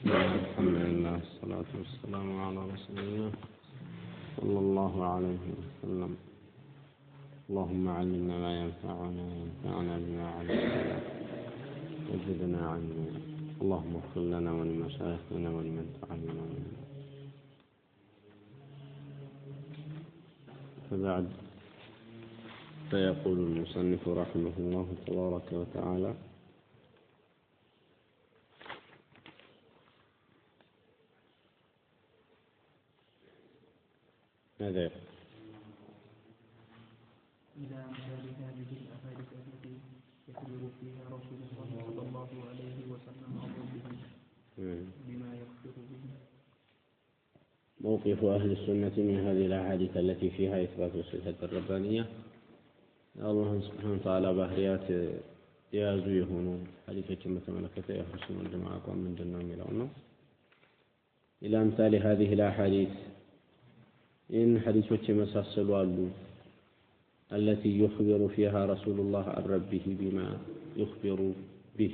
الحمد لله والصلاة والسلام على رسول الله صلى الله عليه وسلم. اللهم علمنا ما ينفعنا وانفعنا بما علمتنا وزدنا علما. اللهم اغفر لنا ولمشايخنا ولمن تعلمنا. فبعد فيقول المصنف رحمه الله تبارك وتعالى: ماذا يقول؟ إلى أمثال هذه الأحاديث التي يخبر فيها رسول الله صلى الله عليه وسلم عن ربه بما يخبر به. موقف أهل السنة من هذه الأحاديث التي فيها إثبات الصفة الربانية. الله سبحانه وتعالى ባህሪያት የያዙ የሆኑ ሐዲሶችን በተመለከተ የአህሉ ሱና ወልጀማዓ አቋም ምንድነው የሚለው ነው። إلى أمثال هذه الأحاديث إن حديثوች የመሳሰሉ አሉ التي يخبر فيها رسول الله عن ربه بما يخبر به.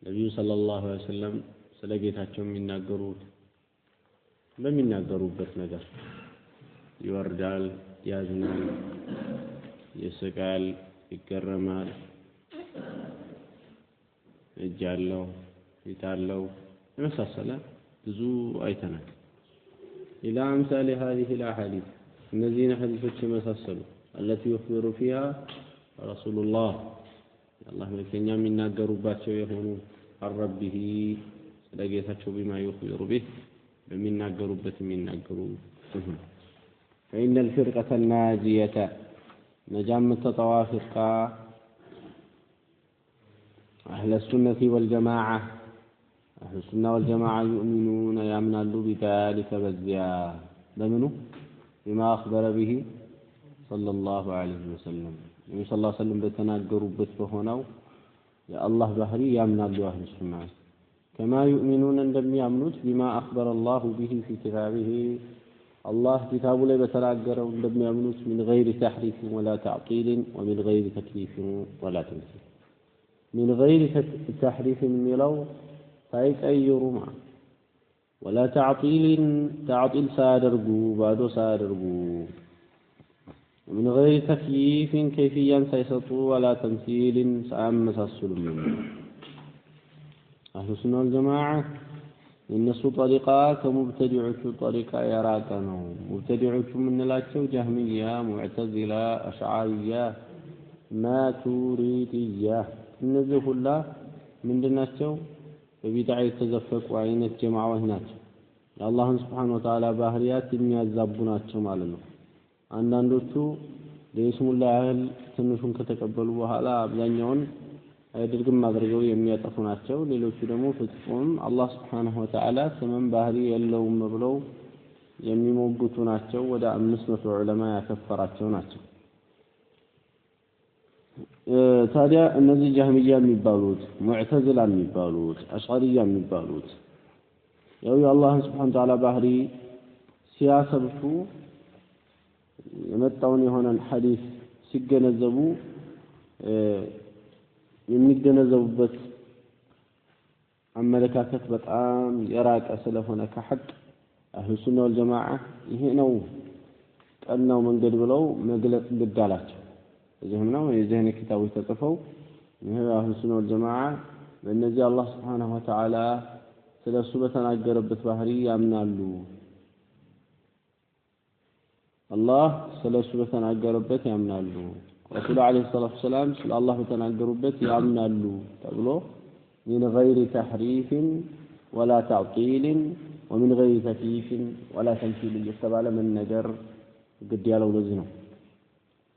ነብዩ ሰለላሁ ዐለይሂ ወሰለም ስለ ጌታቸው በሚናገሩበት ነገር ይወርዳል፣ ያዝናል፣ ይስቃል፣ ይገረማል፣ እጅ አለው፣ ፊት አለው የመሳሰለ ብዙ አይተናል። إلى أمثال هذه الأحاديث እነዚህን ሐዲሶች የመሳሰሉ التي يخبر فيها رسول الله الله መልእክተኛ የሚናገሩባቸው የሆኑ عن ربه ስለ ጌታቸው بما يخبر به በሚናገሩበት የሚናገሩ فإن الفرقة الناجية نجامة طوافق أهل السنة والجماعة أهل السنة والجماعة يؤمنون يامنون بذلك بزيادة بمنه بما أخبر به صلى الله عليه وسلم. النبي صلى الله عليه وسلم بتناقروا بهوناو يا الله بحري يامنون أهل السنة كما يؤمنون أن يامنون بما أخبر الله به في كتابه. الله كتابه لا بتناقروا أن يامنون من غير تحريف ولا تعطيل ومن غير تكليف ولا تمثيل. من غير تحريف ملو فيغيروا معه ولا تعطيل سادرغو بادو سادرغو ومن غير تكييف كيفيا سيسطو ولا تمثيل سأمساسل منه. أهل السنة والجماعة الناس طريقة كمبتدعة طريقة يراكنو مبتدعة من لاچو جهمية معتزلة أشعرية ماتريدية እነዚህ ሁላ ምንድናቸው? በቢድዓ የተዘፈቁ አይነት ጀማዓዎች ናቸው። የአላህን Subhanahu Wa Ta'ala ባህሪያት የሚያዛቡ ናቸው ማለት ነው። አንዳንዶቹ ለይስሙላ ያህል ትንሹን ከተቀበሉ በኋላ አብዛኛውን አይድርግም አድርገው የሚያጠፉ ናቸው። ሌሎቹ ደግሞ ፍጹም አላህ Subhanahu Wa Ta'ala ስምም ባህሪ የለውም ብለው የሚሞግቱ ናቸው። ወደ 500 ዑለማ ያከፈራቸው ናቸው። ታዲያ እነዚህ ጀህሚያ የሚባሉት ሙዕተዚላ የሚባሉት አሽዓሪያ የሚባሉት ያው የአላህን Subhanahu Wa Ta'ala ባህሪ ሲያሰብቱ የመጣውን የሆነን ሐዲስ ሲገነዘቡ የሚገነዘቡበት አመለካከት በጣም የራቀ ስለሆነ ከሐቅ አህሉ ሱና ወልጀማዓ ይሄ ነው ቀናው መንገድ ብለው መግለጽ ግዳላቸው። እዚህም ነው የዚህን ኪታቦች ተጽፈው ይሄ አህሉ ሱና ወልጀማዓ በእነዚህ አላህ Subhanahu Wa Ta'ala ስለሱ በተናገረበት ባህሪ ያምናሉ። አላህ ስለሱ በተናገረበት ያምናሉ። ረሱል አለይሂ ሰላቱ ወሰላም ስለ አላህ በተናገሩበት ያምናሉ ተብሎ من غير تحريف ولا تعطيل ومن غير تكييف ولا تمثيل የተባለ ምን ነገር ግድ ያለው ለዚህ ነው።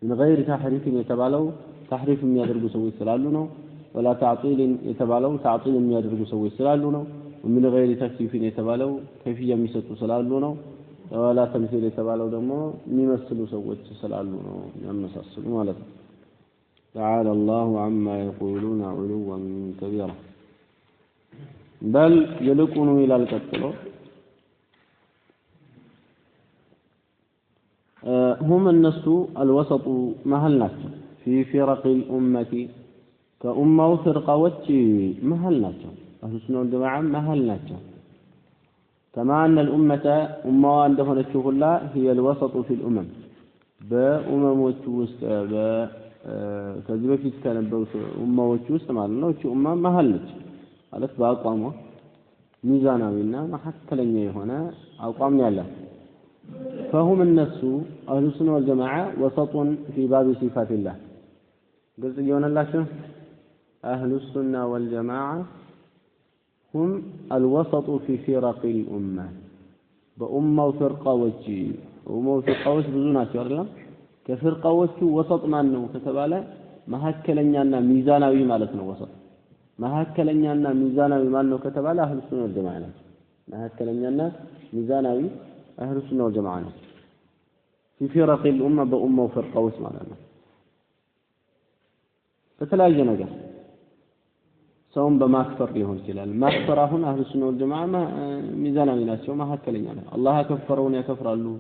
من غير تحريف የተባለው تحريف የሚያደርጉ ሰዎች ስላሉ ነው። ولا تعطيل የተባለው تعطيل የሚያደርጉ ሰዎች ስላሉ ነው። ومن غير تكييف የተባለው ከይፍያ የሚሰጡ ስላሉ ነው። ولا تمثيل የተባለው ደግሞ የሚመስሉ ሰዎች ስላሉ ነው የሚያመሳስሉ ማለት ነው። تعالى الله عما يقولون علوا كبيرا بل يلقون إلى القتلوا هم الناس الوسط مهلناቸው في فرق الأمة كأمة فرقة وتي مهلناቸው أهل السنة والجماعة مهل ناتشو كما أن الأمة أمة عنده نتشوف الله هي الوسط في الأمم بأمم وتوست كذبة في كان أمة وتوست معلنا وتشو أمة مهل ناتش على سباق قامة ميزانا منا ما حتى لن هنا أو قامنا الله فهم الناس أهل السنة والجماعة وسط في باب صفات الله قلت يونا الله شو أهل السنة والجماعة هم الوسط في فرق الأمة بأمة وفرقة وجي أمة وفرقة وجي بزونات يورلا كفرقة وجي وسط ما أنه كتبالا ما هكلنيانا ميزاناوي مالتنا وسط ما هكلنيانا ميزاناوي مالنا كتبالا أهل السنة والجماعة ما هكلنيانا ميزاناوي أهل السنة والجماعة في فرق الأمة بأمة وفرقة وجي مالنا فتلاقي نجا سواء بمكفر لهم كلال مكفر هنا أهل السنة والجماعة ما ميزانا لناس وما هكلين الله كفرون يكفر له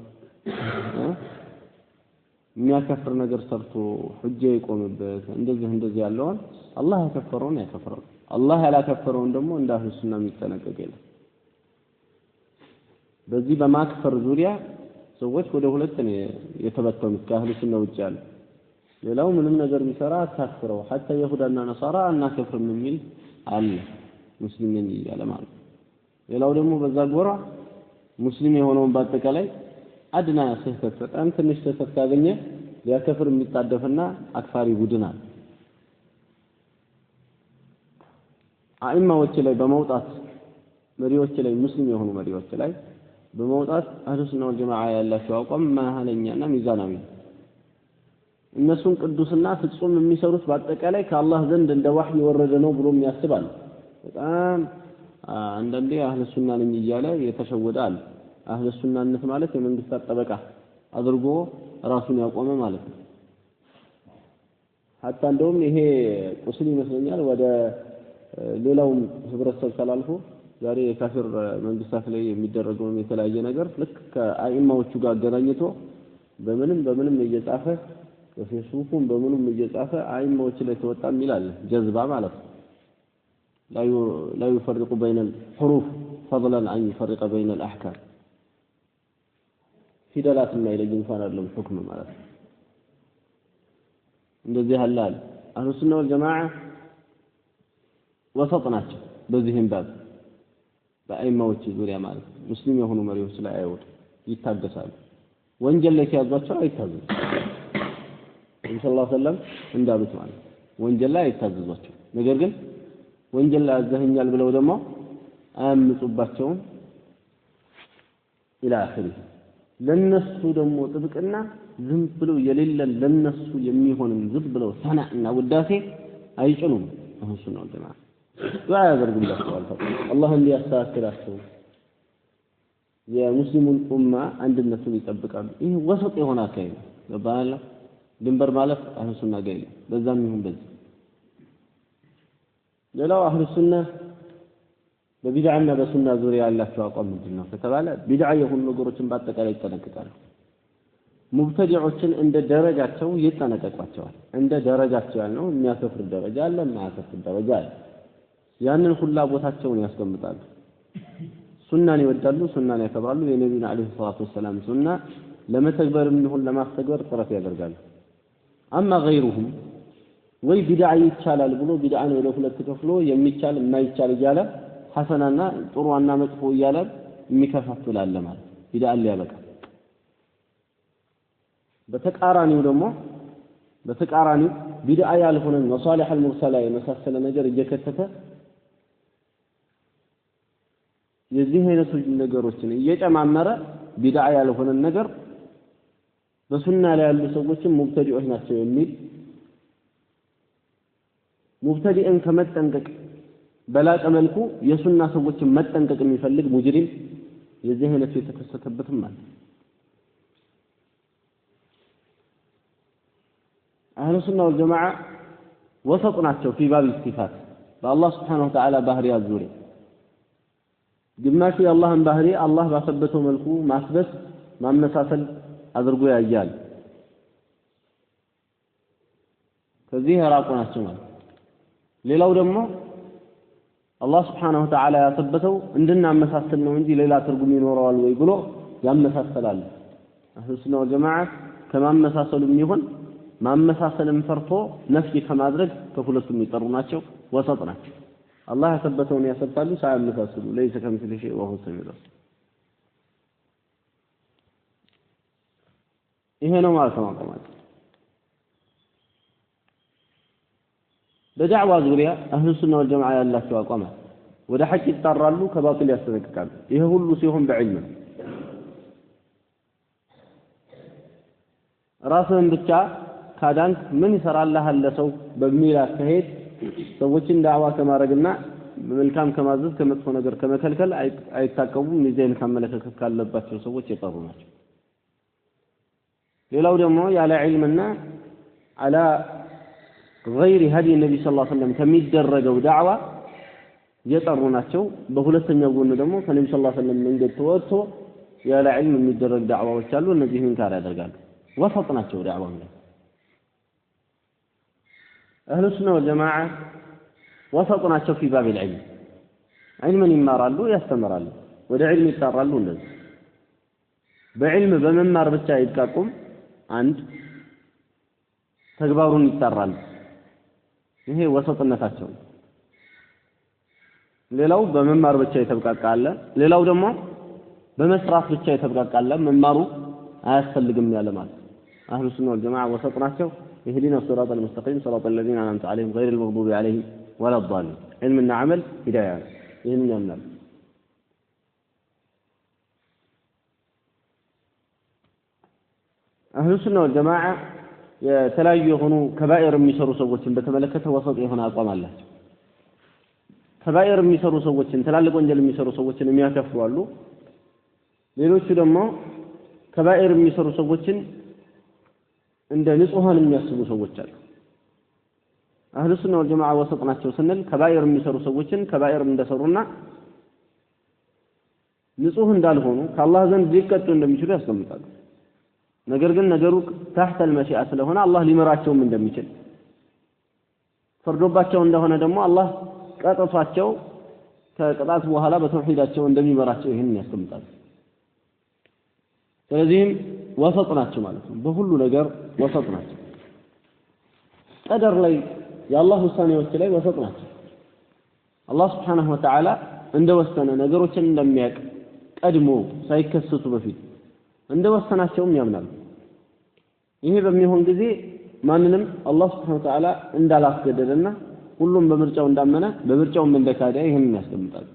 ما كفر نجر صرتو حجة يقوم هندزي اللون الله كفرون يكفر الله لا كفرون دمو عند أهل السنة ميتناققين بزي بمكفر زوريا سويت كده هلتني يتبتم كأهل السنة والجال ሌላው ምንም ነገር ቢሰራ አታክፍረው حتى ይሁዳና ነሳራ አናከፍርም የሚል አለ ሙስሊም ነኝ እያለ ማለት ሌላው ደግሞ በዛ ጎራ ሙስሊም የሆነውን በአጠቃላይ አድና ስህተት በጣም ትንሽ ስህተት ካገኘ ሊያከፍር የሚጣደፍና አክፋሪ ቡድን አለ አኢማዎች ላይ በመውጣት መሪዎች ላይ ሙስሊም የሆኑ መሪዎች ላይ በመውጣት አህሉ ሱና ወልጀማዓ ያላቸው አቋም ማህለኛና ሚዛናዊ እነሱን ቅዱስና ፍጹም የሚሰሩት በአጠቃላይ ከአላህ ዘንድ እንደ ወህይ ወረደ ነው ብሎ የሚያስባል በጣም አንዳንዴ አህለ ሱና ነኝ እያለ የተሸወዳል አህለ ሱናነት ማለት የመንግስት ጠበቃ አድርጎ ራሱን ያቆመ ማለት ነው hatta እንደውም ይሄ ቁስል ይመስለኛል ወደ ሌላው ህብረተሰብ ተላልፎ ዛሬ የካፊር መንግስታት ላይ የሚደረገው የተለያየ ነገር ልክ ከአኢማዎቹ ጋር አገናኝቶ በምንም እየጻፈ በፌስቡክም በምንም እየጻፈ አይማዎች ላይ ተወጣም ይላል ጀዝባ ማለት لا يفرق بين الحروف فضلا عن يفرق بين الاحكام ፊደላት እና ይለይ እንኳን አይደለም ሁክም ማለት እንደዚህ halal አህሉ ሱና ወልጀማዓ ወሰጥ ናቸው በዚህም ባብ በአይማዎች ዙሪያ ማለት ሙስሊም የሆኑ መሪዎች ላይ አይወጡ ይታገሳሉ ወንጀል ላይ ሲያዟቸው አይታዘዙ ነብዩ ሰለላሁ ዐለይሂ ወሰለም እንዳሉት ማለት ወንጀል ላይ አይታዘዟቸው ነገር ግን ወንጀል ላይ አዘኸኛል ብለው ደግሞ አያምጹባቸው ኢላ አኺሪ ለነሱ ደግሞ ጥብቅና ዝም ብለው የሌለን ለነሱ የሚሆንን ዝም ብለው ሰናዕና ውዳሴ አይጭኑም አሁን ሱና ወልጀማዓ ዱዓ ያደርጉላቸዋል አላህ እንዲያስተካክላቸው የሙስሊሙን ኡማ አንድነቱን ይጠብቃሉ ይህ ወሰጥ የሆነ አካይ ነው ለባላ ድንበር ማለት አህሉ ሱና ጋር በዛም ይሁን በዚህ ሌላው አህሉ ሱና በቢድዓና በሱና ዙሪያ ያላቸው አቋም ምንድነው ከተባለ ቢድዓ የሆኑ ነገሮችን በአጠቃላይ ይጠነቀቃሉ ሙብተዲዖችን እንደ ደረጃቸው ይጠነቀቋቸዋል እንደ ደረጃቸው ያለው የሚያከፍር ደረጃ አለ የማያከፍር ደረጃ አለ ያንን ሁላ ቦታቸውን ያስቀምጣሉ ሱናን ይወዳሉ ሱናን ያከብራሉ የነብዩን አለይሂ ሰላቱ ወሰለም ሱና ለመተግበርም ይሁን ለማስተግበር ጥረት ያደርጋሉ አማ غيرهم ወይ ቢድዓ ይቻላል ብሎ ቢድዓን ወደ ሁለት ከፍሎ የሚቻል የማይቻል እያለ ሐሰናና ጥሩና መጥፎ እያለ የሚከፋፍል አለ ማለት ቢድዓ ሊያበቃ በተቃራኒው ቢድዓ ያልሆነ መሳሊህ አልሙርሰላ የመሳሰለ ነገር እየከተተ የዚህ አይነቱ ነገሮችን እየጨማመረ ቢድዓ ያልሆነ ነገር በሱና ላይ ያሉ ሰዎችን ሙብተዲዖች ናቸው የሚል ሙብተዲዕን ከመጠንቀቅ በላቀ መልኩ የሱና ሰዎችን መጠንቀቅ የሚፈልግ ሙጅሪም የዚህ አይነቱ የተከሰተበትም አለ አህሉ ሱና ወልጀማዓ ወሰጥ ናቸው في باب الصفات በአላህ Subhanahu Wa Ta'ala ባህሪያት ዙሪያ ግማሹ የአላህን ባህሪ አላህ ባሰበተው መልኩ ማስበስ ማመሳሰል አድርጎ ያያል ከዚህ የራቁ ናቸው ማለት ሌላው ደግሞ አላህ Subhanahu Wa Ta'ala ያሰበተው እንድናመሳሰል ነው እንጂ ሌላ ትርጉም ይኖረዋል ወይ ብሎ ያመሳሰላል አህሉ ሱና ወልጀማዓ ከማመሳሰሉም ይሁን ማመሳሰልን ፈርቶ ነፍይ ከማድረግ ከሁለቱም ይጠሩ ናቸው ወሰጥ ናቸው አላህ ያሰበተውን ያሰባሉ ሳያመሳስሉ ليس كمثله شيء وهو السميع البصير ይሄ ነው ማለት ነው በዳዕዋ ዙሪያ አህሉ ሱና ወልጀማዓ ያላቸው አቋም ወደ ሐቅ ይጣራሉ ከባጥል ያስተነቅቃሉ ይሄ ሁሉ ሲሆን በዕልም ራስን ብቻ ካዳንክ ምን ይሰራልሃል ለሰው በሚል አካሄድ ሰዎችን ዳዕዋ ከማድረግና መልካም ከማዘዝ ከመጥፎ ነገር ከመከልከል አይታቀቡም ዲዛይን ካመለከከ ካለባቸው ሰዎች የጠሩ ናቸው ሌላው ደግሞ ያለ ዒልምና على غير هدي النبي صلى الله عليه وسلم ከሚደረገው ዳዕዋ የጠሩ ናቸው በሁለተኛው ጎን ደግሞ ከነብዩ ሰለላሁ ዐለይሂ ወሰለም መንገድ ተወጥቶ ያለ ዒልም የሚደረግ ዳዕዋዎች አሉ እነዚህን ካር ያደርጋሉ ወሰጥ ናቸው ዳዕዋው ላይ አህሉ ሱና ወልጀማዓ ወሰጥ ናቸው في باب العلم ዒልምን ይማራሉ ያስተምራሉ ወደ ዒልም ይጣራሉ እንደዚህ በዕልም በመማር ብቻ አይጣቁም አንድ ተግባሩን ይጣራሉ ይሄ ወሰጥነታቸው ሌላው በመማር ብቻ የተብቃቃለ ሌላው ደግሞ በመስራት ብቻ የተብቃቃለ መማሩ አያስፈልግም ያለ ማለት አህሉ ሱና ወልጀማዓ ወሰጥ ናቸው اهدنا الصراط المستقيم صراط الذين انعمت عليهم غير المغضوب عليهم ولا الضالين علمنا عمل هدايه ይሄን ያምናል አህሉ ሱና ወልጀማዓ የተለያዩ የሆኑ ከባኢር የሚሰሩ ሰዎችን በተመለከተ ወሰጥ የሆነ አቋም አላቸው ከባኢር የሚሰሩ ሰዎችን ትላልቅ ወንጀል የሚሰሩ ሰዎችን የሚያከፍሩ አሉ ሌሎቹ ደግሞ ከባኢር የሚሰሩ ሰዎችን እንደ ንጹሃን የሚያስቡ ሰዎች አሉ አህሉ ሱና ወልጀማዓ ወሰጥ ናቸው ስንል ከባኢር የሚሰሩ ሰዎችን ከባኢር እንደሰሩና ንጹህ እንዳልሆኑ ከአላህ ዘንድ ሊቀጡ እንደሚችሉ ያስቀምጣሉ ነገር ግን ነገሩ تحت المشيئة ስለሆነ አላህ ሊመራቸውም እንደሚችል ፈርዶባቸው እንደሆነ ደግሞ አላህ ቀጥቷቸው ከቅጣት በኋላ በተውሂዳቸው እንደሚመራቸው ይሄን ያስቀምጣል ስለዚህም ወሰጥ ናቸው ማለት ነው በሁሉ ነገር ወሰጥ ናቸው ቀደር ላይ የአላህ ውሳኔዎች ላይ ወሰጥ ናቸው አላህ Subhanahu Wa Ta'ala እንደወሰነ ነገሮችን እንደሚያውቅ ቀድሞ ሳይከሰቱ በፊት እንደወሰናቸውም ያምናሉ ይሄ በሚሆን ጊዜ ማንንም አላህ Subhanahu Wa Ta'ala እንዳላስገደደና ሁሉም በምርጫው እንዳመነ በምርጫውም እንደካደ ይሄንን ያስቀምጣል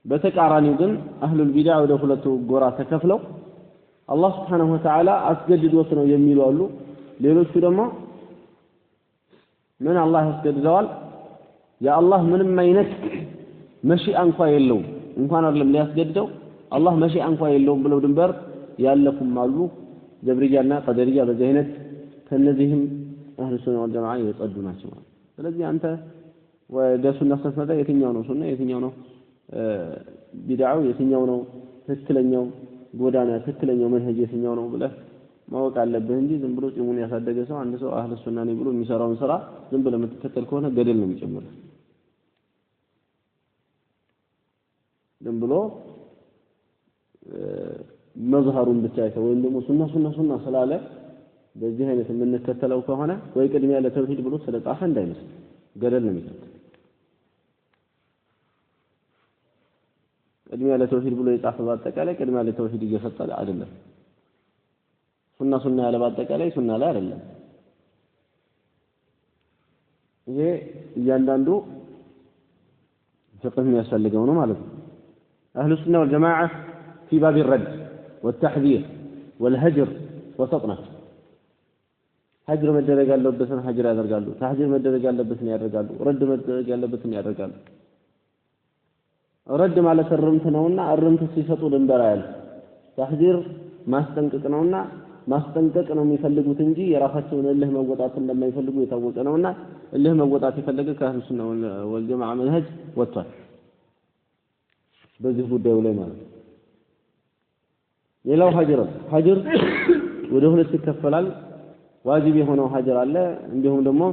በተቃራኒው ግን አህሉል ቢድዓ ወደ ሁለቱ ጎራ ተከፍለው አላህ Subhanahu Wa Ta'ala አስገድዶት ነው የሚሉ አሉ ሌሎቹ ደግሞ ምን አላህ ያስገድደዋል የአላህ ምንም አይነት መሺአ እንኳን የለውም እንኳን አይደለም ሊያስገድደው አላህ መሺአ እንኳን የለውም ብለው ድንበር ያለፉም አሉ ጀብሪያና ቀደሪያ በዚህ አይነት ከነዚህም አህሉ ሱና ወልጀማዓ የጸዱ ናቸው ስለዚህ አንተ ወደ ሱና ስትመጣ የትኛው ነው ሱና የትኛው ነው ቢድዓው የትኛው ነው ትክክለኛው ጎዳና ትክክለኛው መንሀጅ የትኛው ነው ብለህ ማወቅ አለብህ እንጂ ዝም ብሎ ጺሙን ያሳደገ ሰው አንድ ሰው አህሉ ሱና ነኝ ብሎ የሚሰራውን ስራ ዝም ብለህ የምትከተል ከሆነ ገደል ነው የሚጨምረው ዝም ብሎ መዝሃሩን ብቻ አይተው ወይም ደግሞ ሱና ስላለ በዚህ አይነት የምንከተለው ከሆነ ወይ ቅድሚያ ለተውሂድ ብሎ ስለጻፈ እንዳይመስል ገደል ነው የሚከተል ቅድሚያ ለተውሂድ ብሎ የጻፈ በአጠቃላይ ቅድሚያ ለተውሂድ እየፈጠረ አይደለም ሱና ያለ በአጠቃላይ ሱና ላይ አይደለም ይሄ እያንዳንዱ ፍቅህ የሚያስፈልገው ነው ማለት ነው አህሉ ሱና ወልጀማዓ في باب الرد والتحذير والهجر وسطنا هجر መደረግ ያለበትን هجر ያደርጋሉ ተህዚር መደረግ ያለበትን ያደርጋሉ ረድ መደረግ ያለበትን ያደርጋሉ ረድ ማለት እርምት ነውና እርምት ሲሰጡ ድንበር ያለ ተህዚር ማስጠንቀቅ ነውና ማስጠንቀቅ ነው የሚፈልጉት እንጂ የራሳቸውን እልህ መወጣት እንደማይፈልጉ የታወቀ ነውና እልህ መወጣት የፈለገ ከአህሉ ሱና ወልጀማዓ መንሀጅ ወጥቷል በዚህ ጉዳዩ ላይ ማለት ሌላው ሀጅር ወደ ሁለት ይከፈላል ዋጅብ የሆነው ሀጅር አለ እንዲሁም ደግሞ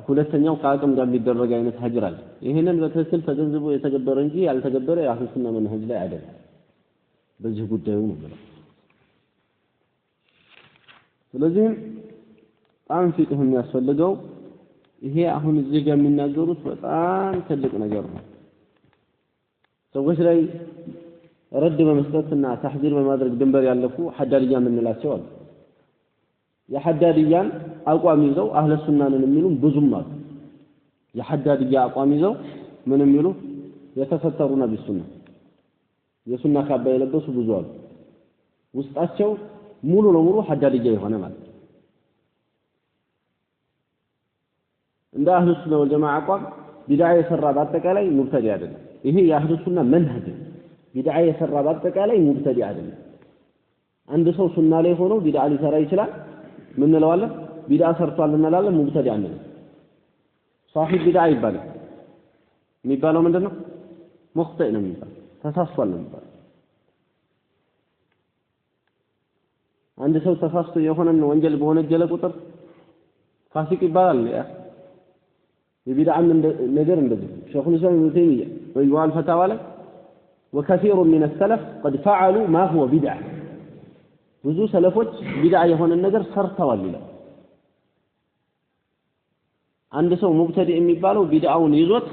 ሁለተኛው ከአቅም ጋር የሚደረግ አይነት ሀጅር አለ። ይሄንን በትክክል ተገንዝቦ የተገበረ እንጂ ያልተገበረ የአህሉ ሱና መንሀጅ ላይ አይደለም። በዚህ ጉዳዩ ነው ብለው ስለዚህ በጣም ፊቅህ የሚያስፈልገው ይሄ አሁን እዚህ ጋር የሚናገሩት በጣም ትልቅ ነገር ነው። ሰዎች ላይ ረድ በመስጠትና ተሕዚር በማድረግ ድንበር ያለፉ ሐዳድያ የምንላቸው አሉ። የሐዳድያን አቋም ይዘው አህለ ሱናንን የሚሉም ብዙም አሉ። የሐዳድያ አቋም ይዘው ምን የሚሉ የተፈተሩና ቢሱና የሱና ካባ የለበሱ ብዙ አሉ። ውስጣቸው ሙሉ ለሙሉ ሐዳድያ የሆነ ማለት እንደ አህሉ ሱና ወልጀማዓ አቋም ቢድዓ የሰራ በአጠቃላይ ሙብተዲ አይደለም። ይሄ የአህሉ ሱና መንሀጅ ቢድዓ የሰራ በአጠቃላይ ሙብተዲ አይደለም። አንድ ሰው ሱና ላይ ሆኖ ቢድዓ ሊሰራ ይችላል። ምን እንለዋለን? ቢድዓ ሰርቷል እንላለን። ሙብተዲ አንልም። ሷሂብ ቢድዓ ይባላል። የሚባለው ምንድነው? ሙኽጢእ ነው የሚባለው። ተሳስቷል ነው የሚባለው። አንድ ሰው ተሳስቶ የሆነን ወንጀል በወነጀለ ቁጥር ፋሲቅ ይባላል። የቢድዓ ነገር እንደዚህ ሸይኹል ኢስላም ኢብኑ ተይሚያ በመጅሙዕ አልፈታዋ ላይ ወከሲሩ ሚነ ሰለፍ ቀድ ፈዐሉ ማ ሁወ ቢድዓ ብዙ ሰለፎች ቢድዓ የሆነ ነገር ሰርተዋል ይላል። አንድ ሰው ሙብተዲ የሚባለው ቢድዓውን ይዞት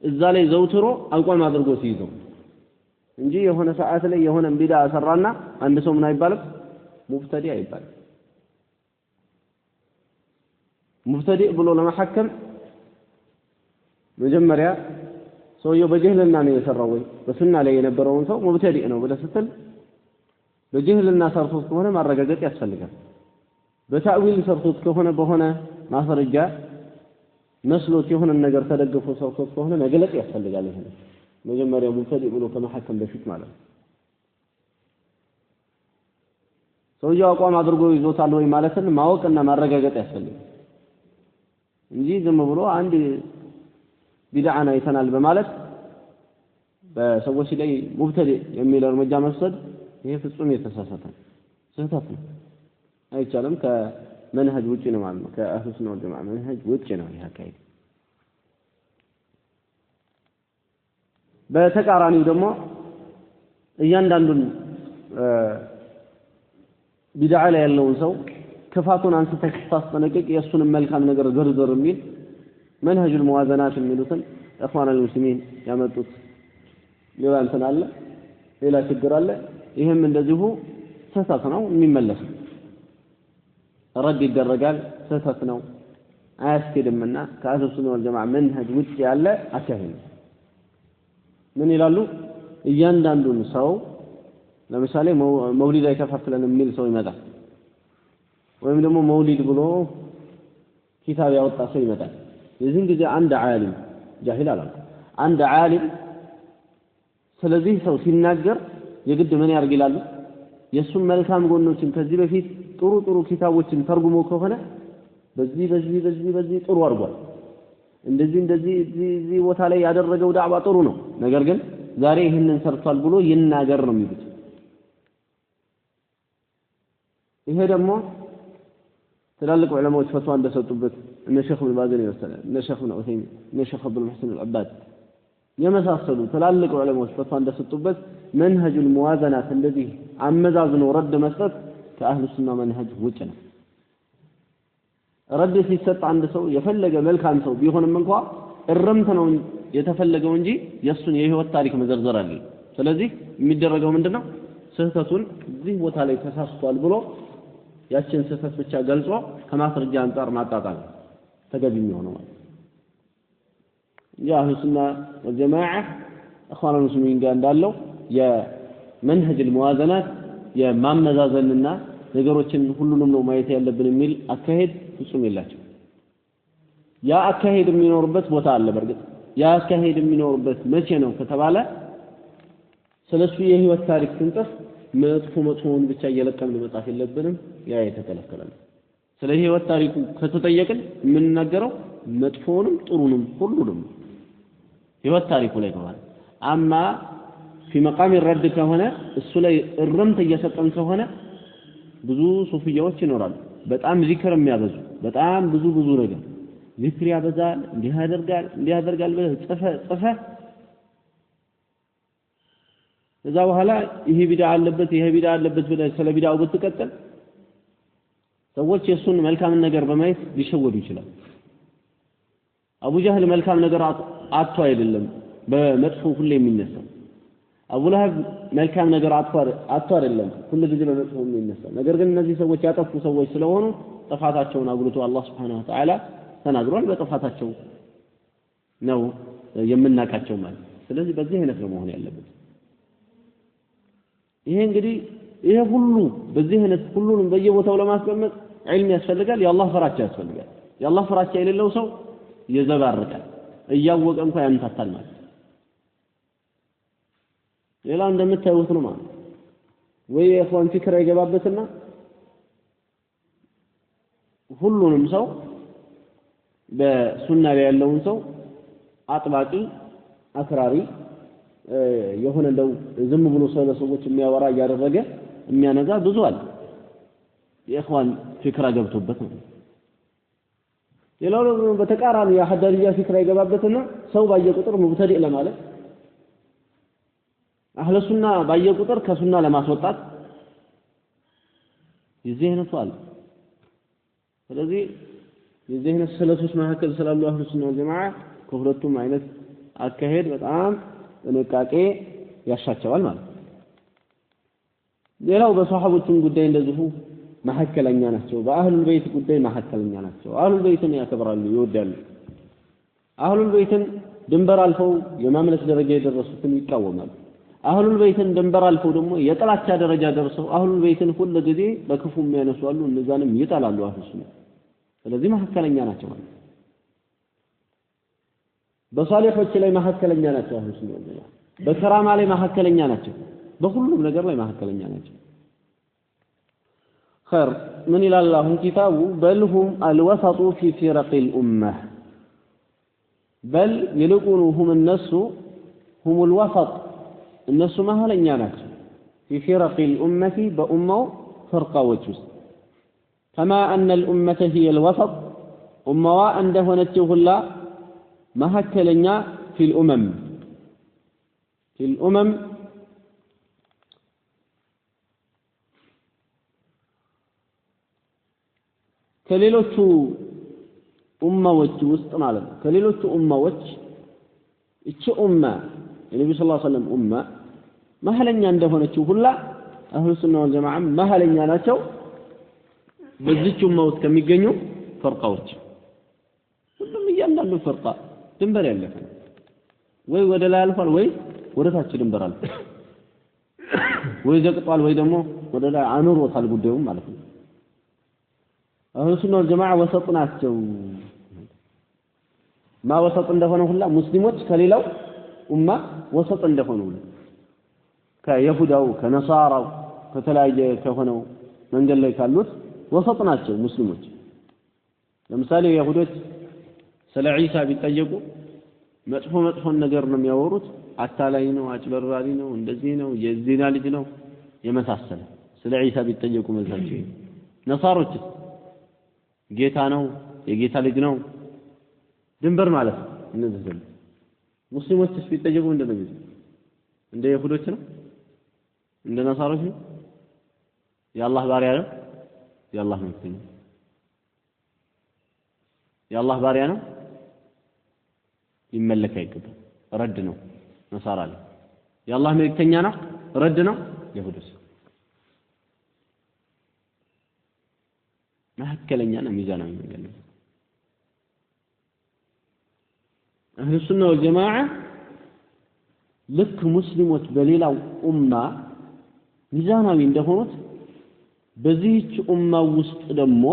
እዛ ላይ ዘውትሮ አቋም አድርጎ ሲይዘው እንጂ የሆነ ሰዓት ላይ የሆነ ቢድዓ ሰራና አንድ ሰው ምን አይባልም? ሙብተዲ አይባልም። ሙብተዲ ብሎ ለመሐከም መጀመሪያ ሰውየው በጀህልና ነው የሰራው ወይ በሱና ላይ የነበረውን ሰው ሙብተዲ ነው ብለህ ስትል በጀህልና ሰርቶት ከሆነ ማረጋገጥ ያስፈልጋል። በታዊል ሰርቶት ከሆነ በሆነ ማስረጃ መስሎት የሆነ ነገር ተደግፎ ሰርቶት ከሆነ መግለጽ ያስፈልጋል። ይሄ መጀመሪያ ሙብተዲ ብሎ ከመሐከም በፊት ማለት ነው። ሰውየው አቋም አድርጎ ይዞታል ወይ ማለትን ማወቅና ማረጋገጥ ያስፈልጋል እንጂ ዝም ብሎ አንድ ቢድዓን አይተናል በማለት በሰዎች ላይ ሙብተዲ የሚል እርምጃ መውሰድ ይሄ ፍጹም የተሳሳተ ስህተት ነው። አይቻልም። ከመንሀጅ ውጪ ነው ማለት ነው። ከአህሉ ሱና ወልጀማዓ መንሀጅ ውጪ ነው ይሄ አካሄድ። በተቃራኒው ደግሞ እያንዳንዱን ቢድዓ ላይ ያለውን ሰው ክፋቱን አንስተህ ስታስጠነቅቅ የእሱንም መልካም ነገር ዘርዘር የሚል መንሀጁል ሙዋዘናት የሚሉትን ኢኽዋኑል ሙስሊሚን ያመጡት ሌላ እንትን አለ፣ ሌላ ችግር አለ። ይሄም እንደዚሁ ስህተት ነው፣ የሚመለስ ረድ ይደረጋል። ስህተት ነው፣ አያስኬድምና ከአህሉ ሱና ወልጀማዓ መንሀጅ ውጭ ያለ አካሄድ ነው። ምን ይላሉ? እያንዳንዱን ሰው ለምሳሌ መውሊድ አይከፋፍለን የሚል ሰው ይመጣል፣ ወይም ደግሞ መውሊድ ብሎ ኪታብ ያወጣ ሰው ይመጣል። የዚህን ጊዜ አንድ ዓሊም ጃሂል አላልኩም፣ አንድ ዓሊም ስለዚህ ሰው ሲናገር የግድ ምን ያርግ ይላሉ? የእሱን መልካም ጎኖችን ከዚህ በፊት ጥሩ ጥሩ ኪታቦችን ተርጉሞ ከሆነ በዚህ ጥሩ አድርጓል፣ እንደዚህ እዚህ ቦታ ላይ ያደረገው ዳዕዋ ጥሩ ነው፣ ነገር ግን ዛሬ ይህንን ሰርቷል ብሎ ይናገር ነው የሚሉት። ይሄ ደግሞ ትላልቅ ዑለማዎች ፈትዋ እንደሰጡበት እነ ሼኽ ኢብኑ ባዝን ይወሰናል፣ እነ ሼኽ ኢብኑ ዑሰይሚን፣ እነ ሼኽ አብዱል ሙሕሲን አልዓባድ የመሳሰሉ ትላልቅ ዑለማዎች ፈትዋ እንደሰጡበት መንሀጁል ሙዋዘናት እንደዚህ አመዛዝኖ ረድ መስጠት ከአህሉ ሱና መንሀጅ ውጭ ነው። ረድ ሲሰጥ አንድ ሰው የፈለገ መልካም ሰው ቢሆንም እንኳን እርምት ነው የተፈለገው እንጂ የእሱን የህይወት ታሪክ መዘርዘር አለ። ስለዚህ የሚደረገው ምንድነው? ስህተቱን እዚህ ቦታ ላይ ተሳስቷል ብሎ ያችን ስህተት ብቻ ገልጾ ከማስረጃ አንፃር ማጣጣል ተገቢ የሚሆነው ማለት የአህሉ ሱና ወልጀማዓ ኢኽዋኑል ሙስሊሚን ጋር እንዳለው የመንሀጅል ሙዋዘናት የማመዛዘንና ነገሮችን ሁሉንም ነው ማየት ያለብን የሚል አካሄድ ፍጹም የላቸው። ያ አካሄድ የሚኖርበት ቦታ አለ። በርግጥ ያ አካሄድ የሚኖርበት መቼ ነው ከተባለ ስለሱ የህይወት ታሪክ ስንጽፍ መጥፎውን ብቻ እየለቀምን መጻፍ የለብንም። ያ የተከለከለ ነው። ስለ ህይወት ታሪኩ ከተጠየቅን የምንናገረው መጥፎውንም ጥሩንም ሁሉንም ህይወት ታሪኩ ላይ ከሆነ አማ في مقام الرد ከሆነ እሱ ላይ እርምት እየሰጠን ከሆነ ብዙ ሱፊያዎች ይኖራሉ፣ በጣም ዚክር የሚያበዙ በጣም ብዙ ነገር ዚክር ያበዛል እንዲህ ያደርጋል ብለህ ጽፈህ እዛ በኋላ ይሄ ቢድዓ አለበት ብለህ ስለ ቢድዓው ብትቀጥል ሰዎች የሱን መልካም ነገር በማየት ሊሸወዱ ይችላል። አቡ ጀህል መልካም ነገር አጥቶ አይደለም በመጥፎ ሁሉ የሚነሳው። አቡ ለሀብ መልካም ነገር አጥቶ አይደለም ሁሉ ጊዜ በመጥፎ የሚነሳው። ነገር ግን እነዚህ ሰዎች ያጠፉ ሰዎች ስለሆኑ ጥፋታቸውን አጉልቶ አላህ Subhanahu Wa Ta'ala ተናግሯል። በጥፋታቸው ነው የምናቃቸው ማለት። ስለዚህ በዚህ አይነት ነው መሆን ያለበት። ይሄ እንግዲህ ይሄ ሁሉ በዚህ አይነት ሁሉንም በየቦታው ለማስቀመጥ ዒልም ያስፈልጋል፣ የአላህ ፍራቻ ያስፈልጋል። የአላህ ፍራቻ የሌለው ሰው ይዘባርቃል፣ እያወቀ እንኳን ያንታታል ማለት። ሌላ እንደምታዩት ነው ማለት ወይ የኢኽዋን ፊክር ይገባበትና ሁሉንም ሰው በሱና ላይ ያለውን ሰው አጥባቂ አክራሪ የሆነ እንደው ዝም ብሎ ሰዎች የሚያወራ ያደረገ የሚያነዛ ብዙ አለ። የኢኽዋን ፊክራ ገብቶበት ነው። ሌላው በተቃራኒ የሐዳሪያ ፊክራ ይገባበትና ሰው ባየቁጥር ሙብተዲዕ ለማለት አህለ ሱና ባየቁጥር ከሱና ለማስወጣት የዚህ አይነቱ አለ። ስለዚህ የዚህ አይነት ሰለፎች መካከል ስላሉ አህለ ሱና ወልጀማዓ ከሁለቱም አይነት አካሄድ በጣም ጥንቃቄ ያሻቸዋል ማለት ነው። ሌላው በሷሐቦቹም ጉዳይ እንደዚሁ መሐከለኛ ናቸው። በአህሉል ቤት ጉዳይ መሐከለኛ ናቸው። አህሉል ቤትን ያከብራሉ፣ ይወዳሉ። አህሉል ቤትን ድንበር አልፈው የማምለክ ደረጃ የደረሱትን ይቃወማሉ። አህሉል ቤትን ድንበር አልፈው ደግሞ የጥላቻ ደረጃ ደርሰው አህሉል ቤትን ሁሉ ጊዜ በክፉ የሚያነሱ አሉ፣ እነዛንም ይጠላሉ አህሉ ሱና። ስለዚህ መሐከለኛ ናቸው ማለት ነው። በሷሊሖች ላይ መሐከለኛ ናቸው አህሉ ሱና ወልጀማዓ። በከራማ ላይ መሐከለኛ ናቸው። በሁሉም ነገር ላይ መሐከለኛ ናቸው። خير من إلى الله كتابه بل هم الوسط في فرق الأمة بل يلقونهم الناس هم الوسط الناس مهلا ينات في فرق الأمة بأمة فرقة وجوز كما أن الأمة هي الوسط أمة وعنده نتيه الله مهكلنا في الأمم ከሌሎቹ ኡማዎች ውስጥ ማለት ነው። ከሌሎቹ ኡማዎች እቺ ኡማ የነብዩ ሰለላሁ ዐለይሂ ወሰለም ኡማ መሐለኛ እንደሆነችው ሁላ አህሉ ሱና ወል ጀማዓ መሐለኛ ናቸው። በዚች ኡማ ውስጥ ከሚገኙ ፈርቃዎች ሁሉም እያንዳንዱ ፈርቃ ድንበር ያለፈ ወይ ወደ ላይ አልፏል ወይ ወደ ታች ድንበር አልፏል ወይ ዘቅጧል ወይ ደግሞ ወደ ላይ አኑሮታል ጉዳዩም ማለት ነው። አህሉ ሱና ወል ጀማዓ ወሰጥ ናቸው። ማ ወሰጥ እንደሆነ ሁላ ሙስሊሞች ከሌላው ኡማ ወሰጥ እንደሆኑ ከይሁዳው ከነሳራው ከተለያየ ከሆነው መንገድ ላይ ካሉት ወሰጥ ናቸው ሙስሊሞች። ለምሳሌ ይሁዶች ስለ ዒሳ ቢጠየቁ መጥፎን ነገር ነው የሚያወሩት። አታላይ ነው፣ አጭበርባሪ ነው፣ እንደዚህ ነው፣ የዚና ልጅ ነው የመሳሰለ ስለ ዒሳ ቢጠየቁ መልሳቸው። ነሳሮች ጌታ ነው፣ የጌታ ልጅ ነው ድንበር ማለት ነው። እነዚህ ዘንድ ሙስሊሞች ቢጠየቁ እንደነዚህ እንደ ይሁዶች ነው፣ እንደ ነሳሮች ነው፣ የአላህ ባሪያ ነው፣ የአላህ መልእክተኛ የአላህ ባሪያ ነው፣ ይመለክ አይገባም፣ ረድ ነው። ነሳራ ላይ የአላህ መልእክተኛ ነው፣ ረድ ነው። ይሁዶች መሐከለኛና ሚዛናዊ መንገድ ነው። አህሉ ሱና ወልጀማዓ ልክ ሙስሊሞች በሌላው ኡማ ሚዛናዊ እንደሆኑት በዚህች ኡማ ውስጥ ደግሞ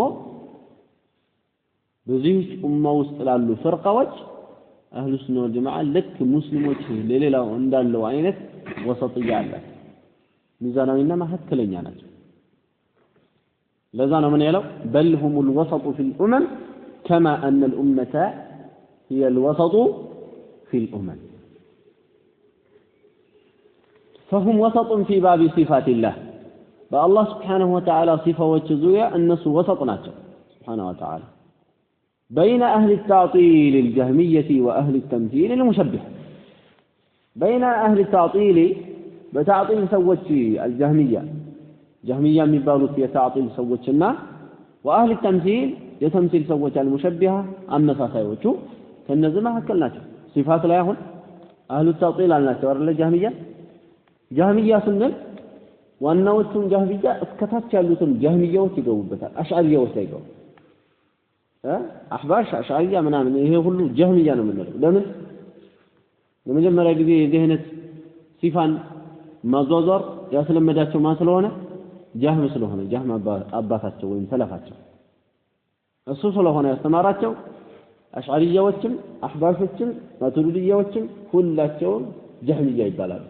በዚህች ኡማ ውስጥ ላሉ ፍርቃዎች አህሉ ሱና ወልጀማዓ ልክ ሙስሊሞች ለሌላው እንዳለው አይነት ወሰጥያ አለ፣ ሚዛናዊና መሐከለኛ ናቸው። لذا من يلو بل هم الوسط في الأمم كما أن الأمة هي الوسط في الأمم فهم وسط في باب صفات الله فالله سبحانه وتعالى صفة وجزوية الناس وسط ناتو سبحانه وتعالى بين أهل التعطيل الجهمية وأهل التمثيل المشبهة بين أهل التعطيل بتعطيل سوتشي الجهمية من بالوت يتعطيل سوتشنا وأهل التمثيل يتمثيل سوتش المشبهة أما سايوتشو كالنزمة هكذا صفات لا يهون أهل التعطيل على الناس جهمية سنن وأنوتهم جهمية اسكتات شالوتهم جهمية وتجاوب بتاع أشعرية وتجاوب أحباش أشعرية من هي كله جهمية من لمن لمجمع ጊዜ የደህነት ሲፋን ማዟዟር ያስለመዳቸው ማን ስለሆነ ጃህም ስለሆነ ጃህም አባታቸው ወይም ሰለፋቸው እሱ ስለሆነ ያስተማራቸው አሽዓሪያዎችም አህባሾችም ማቱሪዲያዎችም ሁላቸው ጃህሚያ ይባላሉ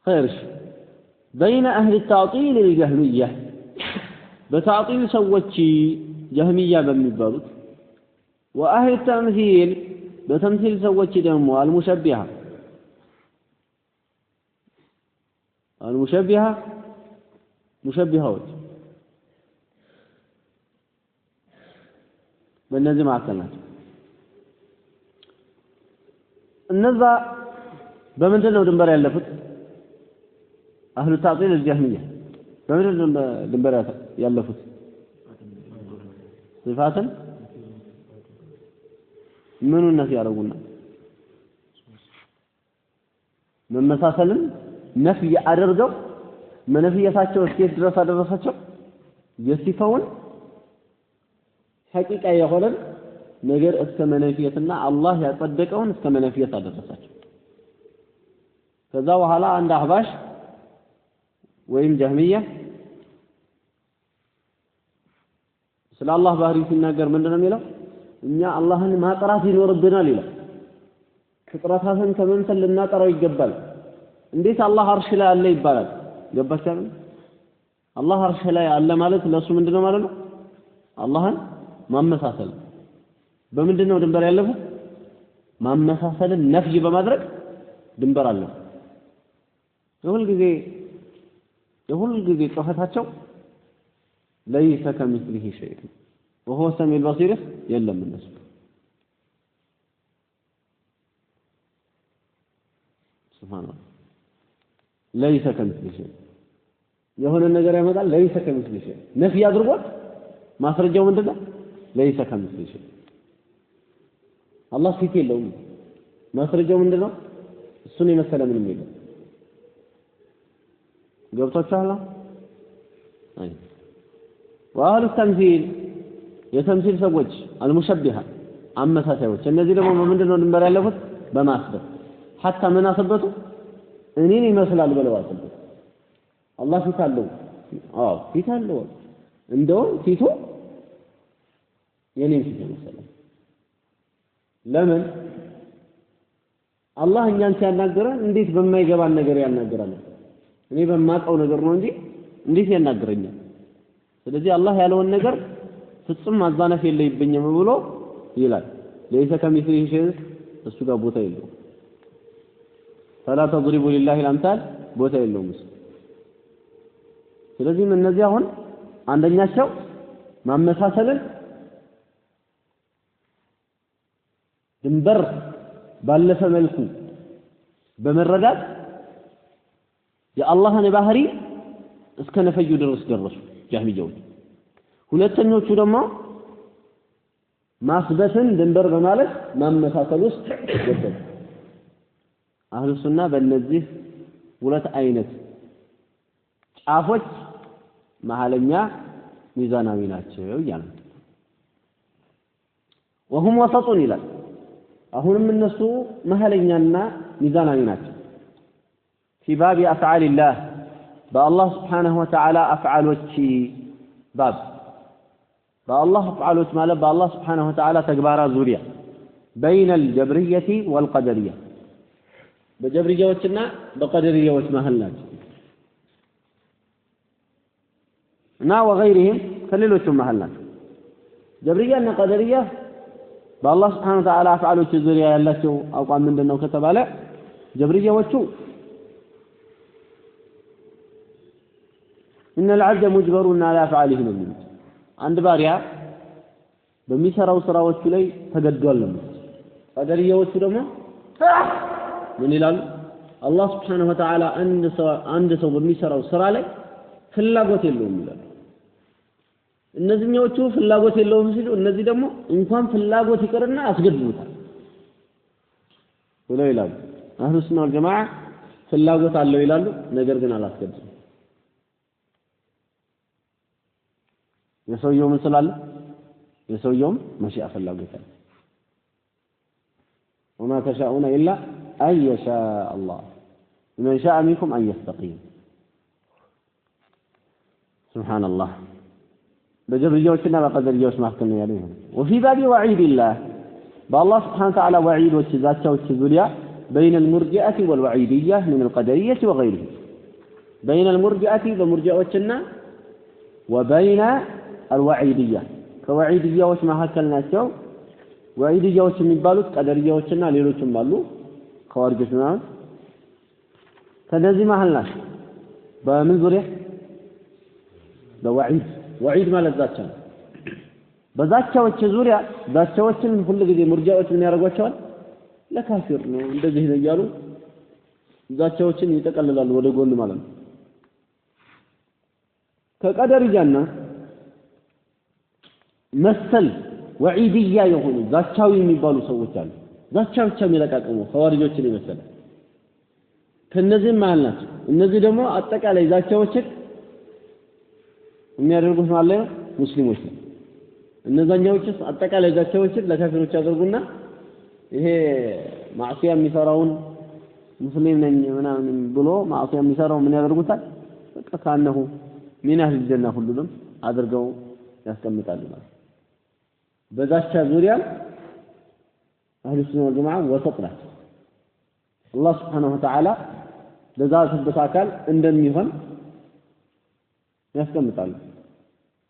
خير بين أهل التعطيل الجهمية بتعطيل سوتشي جهمية بمبارك وأهل التمثيل بتمثيل سوتشي دمو المشبهة مشبهة بالنزم عكلناته النزا بمنزل لو دنبر يلفت أهل التعطيل الجهمية بمنزل دنبر يلفت صفاتا منو الناس يعرفون من مساسل نفي أدرجو من نفي يساتشو كيف درساتشو يصفون حقيقة يقولن نجر استمنافيتنا الله يصدقون استمنافيت أدرساتشو كذا وهلا عند أحباش وين جهمية سلا الله باري في النجار من دون ميلا إن الله ما قرأت ينوربنا ليلا كقرأت هذا كمان سلنا قرأ يقبل إنديس الله عرش لا الله يبالد قبل كمان الله عرش لا الله مالك لا سو من دون مالنا الله ما مساسل بمن دون دنبر يلفه ما مساسل النفي بمدرك دنبر الله يقول جزء صفتاتشو ليس كمثله شيء وهو السميع البصير يلم الناس سبحان الله ليس كمثله شيء يهون النجار يمدال ليس كمثله شيء نفي يضربوت ما سرجوا من ده ليس كمثله شيء الله فيك لهم ما سرجوا من ده السنة مثلا من الميل قبطت شهلا أي وأهل التمثيل يتمثيل سوتش المشبهة عما ساتوتش النزيل ما من دون دنبر يلفت بما أثبت حتى من أثبته إنني مثل البلوات الله في تعلو في تعلو عندهم فيتو ينين فيتو مثلا لمن الله إن ينسى النجرة نديت بما يجب النجرة النجرة እኔ በማቀው ነገር ነው እንጂ እንዴት ያናገረኛል ስለዚህ አላህ ያለውን ነገር ፍጹም ማዛነፍ የለይብኝም ብሎ ይላል ليس كمثله شيء እሱ ጋር ቦታ የለው فلا تضربوا لله الامثال ቦታ የለውም ስለዚህ እነዚህ አሁን አንደኛቸው ማመሳሰልን ድንበር ባለፈ መልኩ በመረዳት የአላህን ባህሪ እስከ ነፈዩ ድረስ ደረሱ ጃህሚያዎች ሁለተኞቹ ደግሞ ማስበትን ድንበር በማለት ማመሳሰል ውስጥ ገቡ አህሉ ሱና በእነዚህ ሁለት አይነት ጫፎች መሐለኛ ሚዛናዊ ናቸው ይላል وهم وسط ይላል አሁንም እነሱ መሐለኛና ሚዛናዊ ናቸው في باب أفعال الله بالله سبحانه وتعالى أفعال وشي باب بالله أفعال وشي ماله بالله سبحانه وتعالى تكبارا زوريا بين الجبرية والقدرية بجبرية وشنا بقدرية وشمهلات نا وغيرهم خليلوا شمهلات جبرية أن قدرية بالله سبحانه وتعالى أفعال وشي زوريا يلاتو أو قام من دنو كتب على جبرية وشو إن العبد مجبر على أفعاله من عند باريا بميسراو سراوچ ላይ ተገዷል ነው ቀደርያዎቹ ደግሞ ምን ይላሉ አላህ Subhanahu Wa Ta'ala አንድ ሰው በሚሰራው ስራ ላይ ፍላጎት የለውም ይላሉ እነዚህኞቹ ፍላጎት የለውም ሲሉ እነዚህ ደግሞ እንኳን ፍላጎት ይቀርና አስገድዱታል ብለው ይላሉ አህሉ ሱና ወል ጀማዓ ፍላጎት አለው ይላሉ ነገር ግን አላስገድዱም የሰውየው ምን ስላለ የሰውየው መሽአ ፍላጎት አለ وما تشاءون إلا أن يشاء الله من شاء منكم أن يستقيم سبحان الله بجبريوشنا بقدريوش ما حكمنا عليهم وفي باب وعيد الله بالله سبحانه وتعالى وعيد وشذاته والشذولية بين المرجئة والوعيدية من القدرية وغيره بين المرجئة ومرجئوشنا وبين الوعيدية كوعيدية وش ما حكمنا سو وعيدية وش من بالوت قدرية وشنا ليلوشن بالو خوارجنا فنزي ما هلناش بمن ذريه بوعيد وعيد ማለት ዛቻ ነው በዛቻዎች ዙሪያ ዛቻዎችን ሁሉ ጊዜ ሙርጃዎች ምን ያደርጓቸዋል ለካፊር ነው እንደዚህ ነው እያሉ ዛቻዎችን ይጠቀልላሉ ወደ ጎን ማለት ነው ከቀደርያና መሰል ወዒድያ የሆኑ ዛቻዊ የሚባሉ ሰዎች አሉ ዛቻ ብቻ የሚለቃቀሙ ኸዋሪጆችን ይመስላል ከነዚህ ማለት ናቸው እነዚህ ደግሞ አጠቃላይ ዛቻዎችን የሚያደርጉት ማለት ነው ሙስሊሞች ነው እነዛኛዎችስ አጠቃላይ ዛቻዎችን ለካፊሮች ያደርጉና ይሄ ማዕሲያ የሚሰራውን ሙስሊም ነኝ ምናምን ብሎ ማዕሲያ የሚሰራው ምን ያደርጉታል በቃ ካነሁ ምን ያህል ጀና ሁሉንም አድርገው ያስቀምጣሉ ማለት በዛቻ ዙሪያ አህሉ ሱና ወል ጀማዓ ወሰጥ ናቸው አላህ Subhanahu Wa Ta'ala ለዛ ተበሳካል እንደሚሆን ያስቀምጣሉ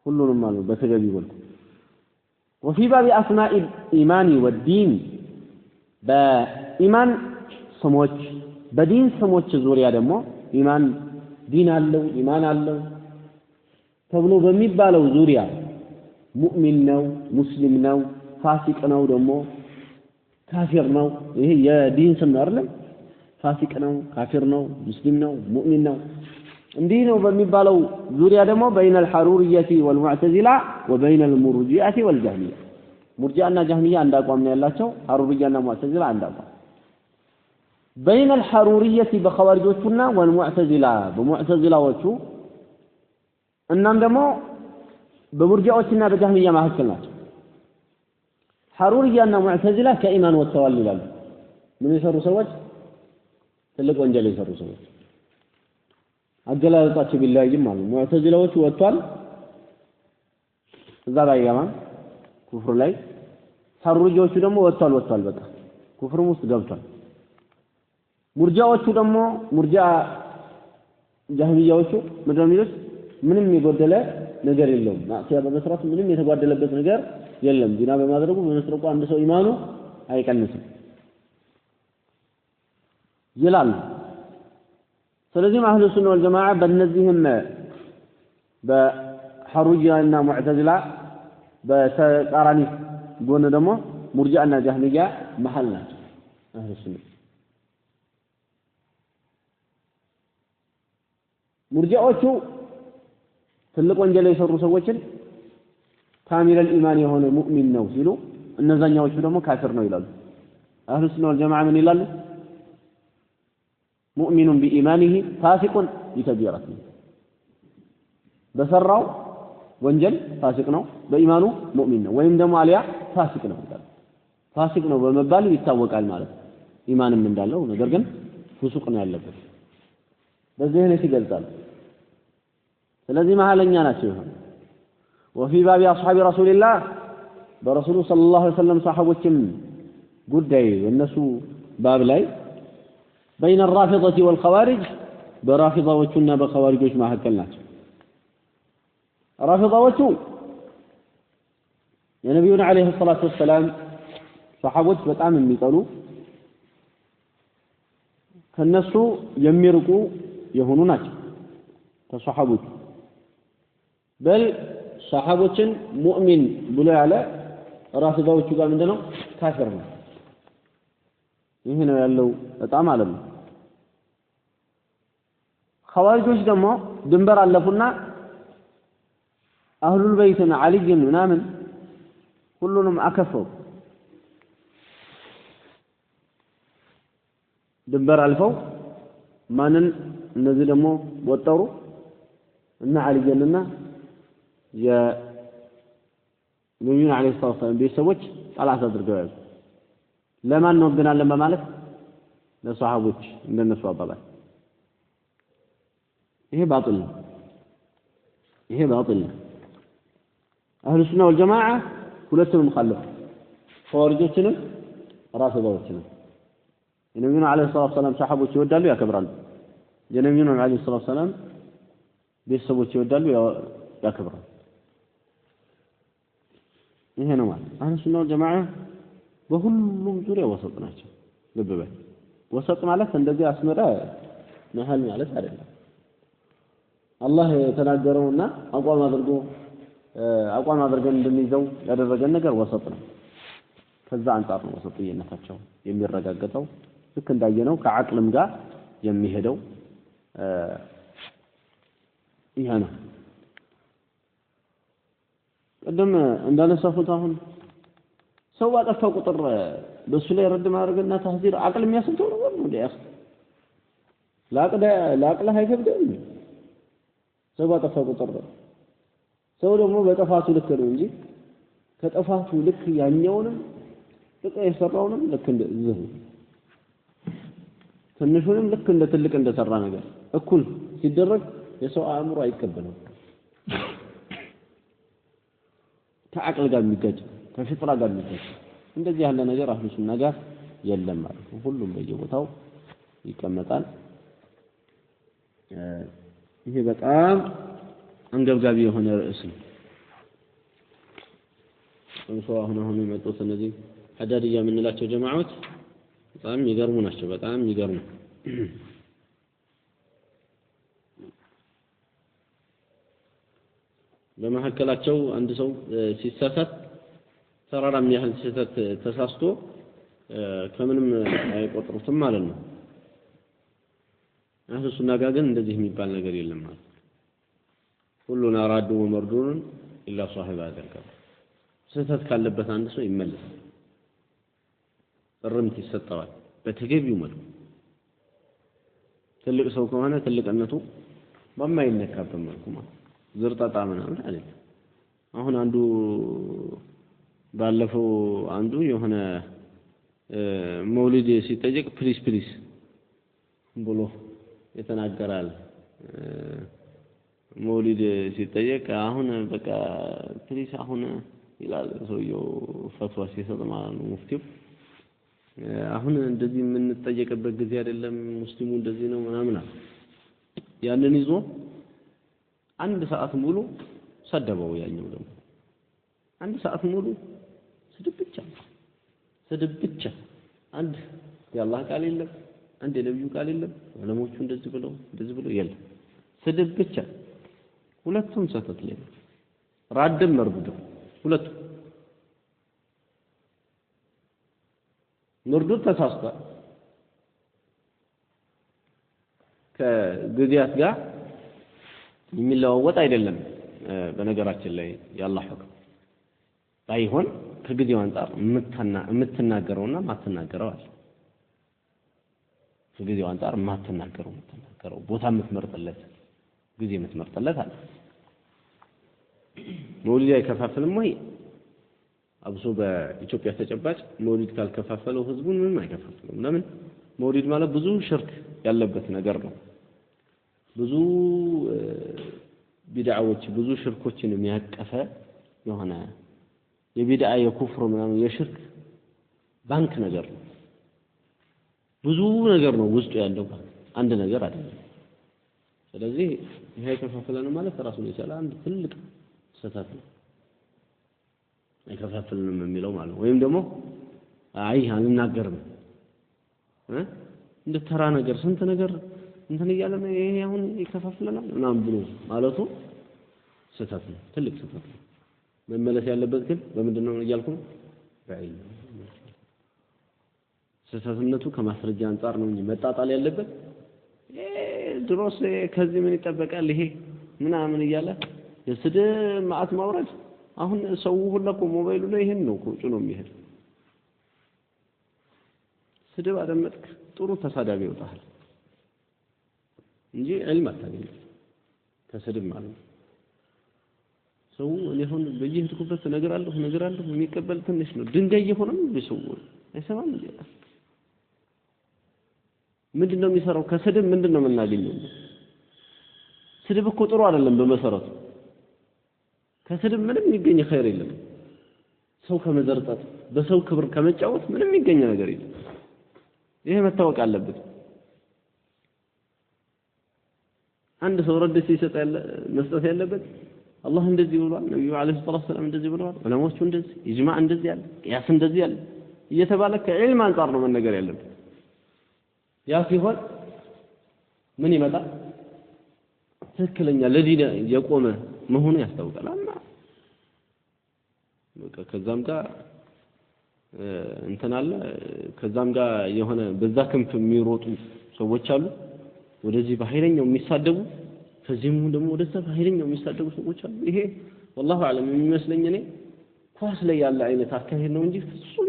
ሁሉንም ማለት በተገቢ ወልኩ وفي باب اسماء الايمان والدين በኢማን ስሞች በዲን ስሞች ዙሪያ ደግሞ ኢማን ዲን አለው ኢማን አለው ተብሎ በሚባለው ዙሪያ ሙእሚን ነው ሙስሊም ነው ፋሲቅ ነው ደግሞ ካፊር ነው ይሄ የዲን ስም አይደለም ፋሲቅ ነው ካፊር ነው ሙስሊም ነው ሙእሚን ነው እንዲህ ነው በሚባለው ዙሪያ ደግሞ بين الحرورية والمعتزلة وبين المرجئة والجهمية مرجئና جهمية አንድ አቋም ነው ያላቸው حروريና معتزلة አንድ አቋም بين الحرورية በخوارጆቹና والمعتزلة በሙዕተዚላዎቹ እናም ደግሞ በሙርጂዓዎችና በጀህሚያ መካከል ናቸው حروريና ሙዕተዚላ ከኢማን ወጥተዋል ይላሉ ምን የሰሩ ሰዎች ትልቅ ወንጀል የሰሩ ሰዎች አገላለጻቸው ቢላይም ማለት ሙዕተዚላዎቹ ወጥቷል እዛ ላይ ያማን ኩፍር ላይ ሐሩሪጆቹ ደግሞ ወጥቷል በቃ ኩፍርም ውስጥ ገብቷል ሙርጂዓዎቹ ደግሞ ሙርጂዓ ጀህሚያዎቹ ምድረሚሎች ምንም የጎደለ ነገር የለውም ማዕሲያ በመስራት ምንም የተጓደለበት ነገር የለም ዲና በማድረጉ በመስረቁ አንድ ሰው ኢማኑ አይቀንስም ይላል ስለዚህ አህሉ ሱና ወል ጀማዓ በእነዚህም በሐሩሪያና ሙዕተዚላ በተቃራኒ ጎን ደግሞ ሙርጂዓና ጀህሚያ መሐል ናቸው አህሉ ሱና ሙርጂዓዎቹ ትልቅ ወንጀል የሰሩ ሰዎችን ካሚለል ኢማን የሆነ ሙእሚን ነው ሲሉ እነዛኛዎቹ ደግሞ ካፊር ነው ይላሉ አህሉ ሱና ወል ጀማዓ ምን ይላሉ مؤمن بإيمانه فاسق بكبيرته بسرعوا ወንጀል ፋሲቅ ነው በኢማኑ ሙእሚን ነው ወይም ደግሞ አሊያ ፋሲቅ ነው ይላል ፋሲቅ ነው በመባል ይታወቃል ማለት ኢማንም እንዳለው ነገር ግን ፍሱቅ ነው ያለበት በዚህ ነው ይገልጻል ስለዚህ መሐለኛ ናቸው ይሆን وفي باب اصحاب رسول الله برسول صلى الله عليه وسلم صحابዎችም ጉዳይ የነሱ ባብ ላይ بين الرافضة والخوارج برافضዎቹና በخوارጆች መካከል ናቸው رافضዎቹ የነብዩን አለይሂ ሰላቱ ወሰለም ሰሃቦች በጣም የሚጠሉ ከነሱ የሚርቁ የሆኑ ናቸው ተሰሃቦች በል ሰሃቦችን ሙእሚን ብሎ ያለ ራፊዳዎቹ ጋር ምንድነው ካፊር ነው። ይሄ ነው ያለው በጣም ማለት ነው። ኸዋሪጆች ደግሞ ድንበር አለፉና አህሉል በይትን አልይን ምናምን ሁሉንም አከፈው። ድንበር አልፈው ማንን እነዚህ ደግሞ ወጠሩ እና አልይንና የነብዩን አለይሂ ሰላም ቤተሰቦች ጠላት አድርገው ያዙ። ለማን ነው ወገናለን በማለት ለሷሃቦች እንደነሱ አባባል ይሄ ባጢል ነው። ይሄ ባጢል ነው። አህሉ ሱና ወልጀማዓ ሁለቱንም ኻለፉ ኸዋሪጆችንም ራፊዳዎችንም። የነብዩን አለይሂ ሰላም ሰሃቦች ይወዳሉ ያከብራሉ። የነብዩን አለይሂ ሰላም ቤተሰቦች ይወዳሉ ያከብራሉ። ይሄ ነው ማለት አህሉ ሱና ወልጀማዓ በሁሉም ዙሪያ ወሰጥ ናቸው። ልብ በል ወሰጥ ማለት እንደዚህ አስመራ መሃል ማለት አይደለም። አላህ የተናገረውና አቋም አድርገን እንድንይዘው ያደረገን ነገር ወሰጥ ነው። ከዛ አንጻር ነው ወሰጥየነታቸው የሚረጋገጠው። ልክ እንዳየነው ከዓቅልም ጋር የሚሄደው ይሄ ነው። ቀደም እንዳነሳሁት አሁን ሰው ባጠፋ ቁጥር በሱ ላይ ረድ ማድረግና ተህዚር አቅል የሚያስብተው ነገር ነው። ዲያስ ለአቅልህ አይከብድም። ሰው ባጠፋ ቁጥር ሰው ደግሞ በጥፋቱ ልክ ነው እንጂ ከጥፋቱ ልክ ያኛውንም ልክ የሰራውንም ልክ እንደዚህ ትንሹንም ልክ እንደ ትልቅ እንደሰራ ነገር እኩል ሲደረግ የሰው አእምሮ አይቀበለው። ከአቅል ጋር የሚጋጭ ከፍጥራ ጋር የሚጋጭ እንደዚህ ያለ ነገር አህሉ ሱና ጋር የለም ማለት ነው። ሁሉም በየቦታው ይቀመጣል። ይሄ በጣም አንገብጋቢ የሆነ ርዕስ ነው። አሁን የመጡት እነዚህ ሐዳድያ የምንላቸው ጀማዓዎች በጣም የሚገርሙ ናቸው። በጣም የሚገርሙ በመሐከላቸው አንድ ሰው ሲሳሳት ተራራም ያህል ስህተት ተሳስቶ ከምንም አይቆጥሩትም ማለት ነው። አህሉ ሱና ጋር ግን እንደዚህ የሚባል ነገር የለም ማለት ሁሉን አራዱ ወመርዱን ኢላ ሷሂባ አደረገ። ስህተት ካለበት አንድ ሰው ይመለሳል፣ እርምት ይሰጠዋል በተገቢው መልኩ። ትልቅ ሰው ከሆነ ትልቅነቱ በማይነካበት መልኩ ማለት ዝርጣጣ ምናምን አይደለም። አሁን አንዱ ባለፈው አንዱ የሆነ መውሊድ ሲጠየቅ ፕሊስ ብሎ የተናገራል። መውሊድ ሲጠየቅ አሁን በቃ ፕሊስ አሁን ይላል ሰውየው ፈትዋ ሲሰጥ ማለት ነው ሙፍቲው። አሁን እንደዚህ የምንጠየቅበት ጊዜ አይደለም፣ ሙስሊሙ እንደዚህ ነው ምናምን አለ። ያንን ይዞ አንድ ሰዓት ሙሉ ሰደበው። ያኛው ደግሞ አንድ ሰዓት ሙሉ ስድብ ብቻ አንድ የአላህ ቃል የለም፣ አንድ የነብዩ ቃል የለም፣ ዑለሞቹ እንደዚህ ብለው የለም፣ ስድብ ብቻ። ሁለቱም ሰተት ላይ ራድም መርዱም ሁለቱም መርዱ ተሳስቷል። ከጊዜያት ጋር የሚለዋወጥ አይደለም። በነገራችን ላይ የአላህ ሁክም ባይሆን ከጊዜው አንፃር የምትናገረውና ማትናገረው አለ። ከጊዜው አንፃር የምትናገረው ቦታ የምትመርጥለት ጊዜ የምትመርጥለት አለ። መውሊድ አይከፋፍልም ወይ? አብሶ በኢትዮጵያ ተጨባጭ መውሊድ ካልከፋፈለው ህዝቡን ምንም አይከፋፍልም። ለምን? መውሊድ ማለት ብዙ ሽርክ ያለበት ነገር ነው። ብዙ ቢድዓዎች ብዙ ሽርኮችን የሚያቀፈ የሆነ የቢድዓ የኩፍር ምናምን የሽርክ ባንክ ነገር ነው። ብዙ ነገር ነው ውስጡ ያለው አንድ ነገር አይደለም። ስለዚህ ይሄ ከፋፈለን ማለት ራሱን የቻለ አንድ ትልቅ ስህተት ነው። አይከፋፍልንም የሚለው ማለት ወይም ደግሞ አይ አንናገርም እንደ ተራ ነገር ስንት ነገር እንትን እያለ ነው ይሄ አሁን ይከፋፍለናል ምናምን ብሎ ማለቱ ስህተት ነው ትልቅ ስህተት ነው መመለስ ያለበት ግን በምንድነው እያልኩ በዒልም ስህተትነቱ ከማስረጃ አንፃር ነው እንጂ መጣጣል ያለበት ድሮስ ከዚህ ምን ይጠበቃል ይሄ ምናምን እያለ የስድብ ማአት ማውረድ አሁን ሰው ሁሉ እኮ ሞባይሉ ላይ ይሄን ነው እኮ ጭኖ የሚሄድ ስድብ አደመጥክ ጥሩ ተሳዳቢ ይወጣል እንጂ ዒልም አታገኝም ከስድብ ማለት ሰው እኔ አሁን በየሄድኩበት ነገር አለሁ የሚቀበል ትንሽ ነው ድንጋይ የሆነም ቢሰው አይሰማም እንዴ ምንድነው የሚሰራው ከስድብ ምንድነው የምናገኘው ስድብ እኮ ጥሩ አይደለም በመሰረቱ ከስድብ ምንም የሚገኝ ኸይር የለም ሰው ከመዘርጠት በሰው ክብር ከመጫወት ምንም የሚገኝ ነገር የለም ይሄ መታወቅ አለበት አንድ ሰው ረድ ሲሰጥ መስጠት ያለበት አላህ እንደዚህ ብሏል ነብዩ አለይሂ ሰላም እንደዚህ ብለዋል ዑለማዎቹ እንደዚህ ኢጅማዕ እንደዚህ ያለ ቂያስ እንደዚህ ያለ እየተባለ ከዒልም አንፃር ነው መነገር ያለበት ያ ሲሆን ምን ይመጣል ትክክለኛ ለዲን የቆመ መሆኑ ያስታውቃል አማ በቃ ከዛም ጋር እንተናለ ከዛም ጋር የሆነ በዛ ክንፍ የሚሮጡ ሰዎች አሉ ወደዚህ በኃይለኛው የሚሳደቡ ከዚህም ደግሞ ወደዛ በኃይለኛው የሚሳደቡ ሰዎች አሉ ይሄ والله اعلم የሚመስለኝ እኔ ኳስ ላይ ያለ አይነት አካሄድ ነው እንጂ ፍጹም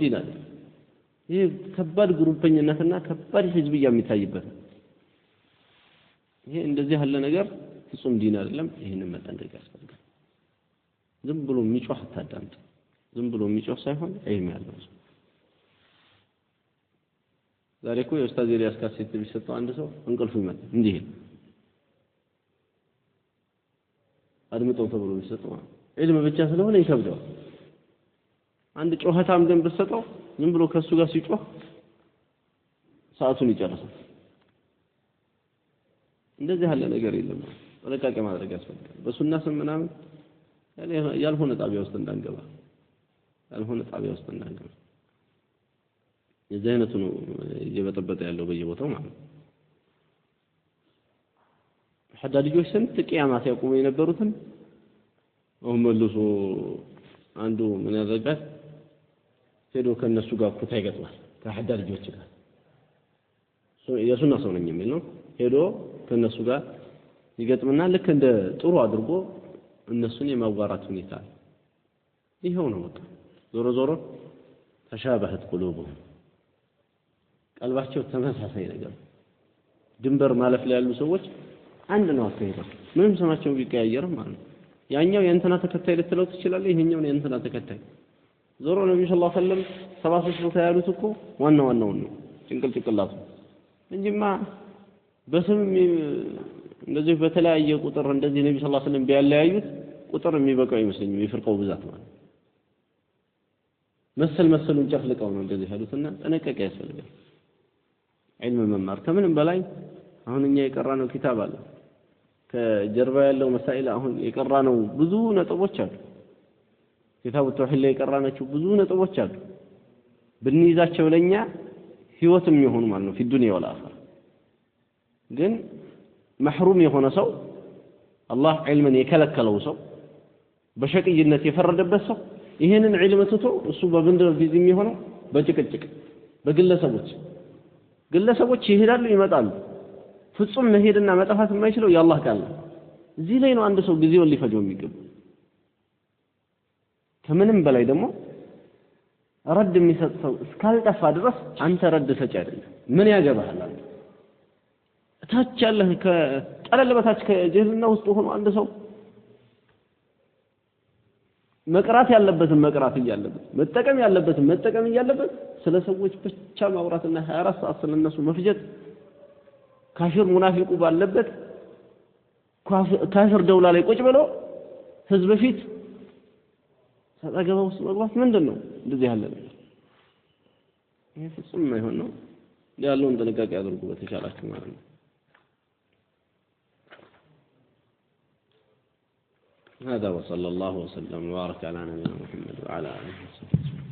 ዲን አለ ይሄ ከባድ ግሩፕኝነትና ከባድ ህዝብያ የሚታይበት ይሄ እንደዚህ ያለ ነገር ፍጹም ዲን አይደለም ይሄንን መጠንቀቅ ያስፈልጋል ዝም ብሎ የሚጮህ አታዳምጥ ዝም ብሎ የሚጮህ ሳይሆን ዒልም ያለው ዛሬ እኮ የኡስታዝ ኤልያስ ካሴት ቢሰጠው አንድ ሰው እንቅልፉ ይመጣል እንዲህ አድምጠው ተብሎ ቢሰጠው ዒልም ብቻ ስለሆነ ይከብደዋል አንድ ጮኸታም ግን ብትሰጠው ዝም ብሎ ከሱ ጋር ሲጮህ ሰዓቱን ይጨርሳል እንደዚህ ያለ ነገር የለም ጥንቃቄ ማድረግ ያስፈልጋል በሱና ስም ምናምን ያልሆነ ጣቢያ ውስጥ እንዳንገባ የዚህ አይነቱ ነው እየበጠበጠ ያለው በየቦታው ማለት ነው ሐዳዲጆች ስንት ቂያማ ሲያቆሙ የነበሩትን አሁን መልሶ አንዱ ምን ያደርጋል ሄዶ ከነሱ ጋር ኩታ ይገጥማል ከሐዳዲጆች ጋር የሱና ሰው ነኝ የሚል ነው ሄዶ ከነሱ ጋር ይገጥምና ልክ እንደ ጥሩ አድርጎ እነሱን የማዋራት ሁኔታ ይሄው ነው በቃ ዞሮ ተሻበህት ቁሉቡም ቀልባቸው ተመሳሳይ ነገር ድንበር ማለፍ ላይ ያሉ ሰዎች አንድ ነው አስተያየው ምንም ስማቸው ቢቀያየርም ማለት ነው ያኛው የእንትና ተከታይ ልትለው ትችላለህ ይሄኛው የእንትና ተከታይ ዞሮ ነብዩ ሰለላሁ ዐለይሂ ወሰለም 73 ቦታ ያሉት እኮ ዋናው ነው ጭንቅላቱ እንጂማ በስም እንደዚህ በተለያየ ቁጥር እንደዚህ ነብዩ ሰለላሁ ዐለይሂ ወሰለም ቢያለያዩት ቁጥር የሚበቃው አይመስለኝም የፍርቀው ብዛት ማለት መሰሉን ጨፍልቀው ነው እንደዚህ ያሉትና ጥንቃቄ ያስፈልጋል ዒልም መማር ከምንም በላይ አሁን እኛ የቀራነው ኪታብ አለ ከጀርባ ያለው መሳኢል አሁን የቀራነው ብዙ ነጥቦች አሉ ኪታቡ ተውሂድ ላይ የቀራናቸው ብዙ ነጥቦች አሉ ብንይዛቸው ለኛ ህይወትም ይሆኑ ማለት ነው في والآخرة ግን محروم የሆነ ሰው አላህ ዒልምን የከለከለው ሰው በሸቅይነት የፈረደበት ሰው ይሄንን ዒልም ትቶ እሱ በብንድር ቢዚ የሚሆነው በጭቅጭቅ ግለሰቦች ይሄዳሉ ይመጣሉ ፍጹም መሄድና መጣፋት የማይችለው የአላህ ቃል ነው እዚህ ላይ ነው አንድ ሰው ጊዜውን ሊፈጀው የሚገባው ከምንም በላይ ደግሞ ረድ የሚሰጥ ሰው እስካልጠፋ ድረስ አንተ ረድ ሰጪ አይደለም ምን ያገባሃል አንተ ታች ያለህ ከጠለል በታች ከጀህልና ውስጥ ሆኖ አንድ ሰው መቅራት ያለበትን መቅራት እያለበት መጠቀም ያለበትን መጠቀም እያለበት ስለ ሰዎች ብቻ ማውራትና 24 ሰዓት ስለነሱ መፍጀት ካፊር ሙናፊቁ ባለበት ካፊር ደውላ ላይ ቁጭ ብሎ ህዝብ ፊት ሰጣገባ ውስጥ መግባት ምንድነው እንደዚህ ያለ ነገር ይሄ ፍጹም የማይሆን ነው ያለውን ጥንቃቄ አድርጉ በተቻላችሁ ማለት ነው هذا وصلى الله وسلم وبارك على نبينا محمد وعلى اله وصحبه